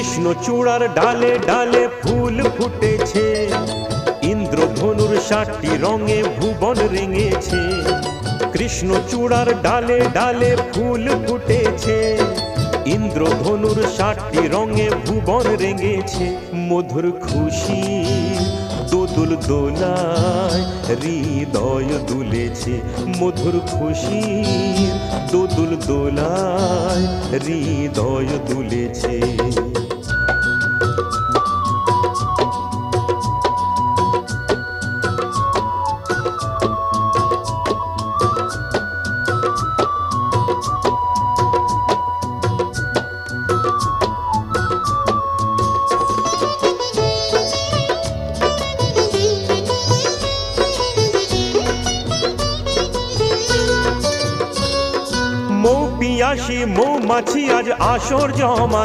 কৃষ্ণচূড়ার ডালে ডালে ফুল ফুটেছে, ইন্দ্রধনুর 7টি রঙে ভুবন রেঙেছে। কৃষ্ণচূড়ার ডালে ডালে ফুল ফুটেছে, ইন্দ্রধনুর 7টি রঙে ভুবন রেঙেছে। মধুর খুশি দোদুল দোলায় হৃদয় দুলেছে, মধুর খুশি দোদুল দোলায় হৃদয় দুলেছে। মৌ পিয়াসী মৌমাছি আজ আসর জমা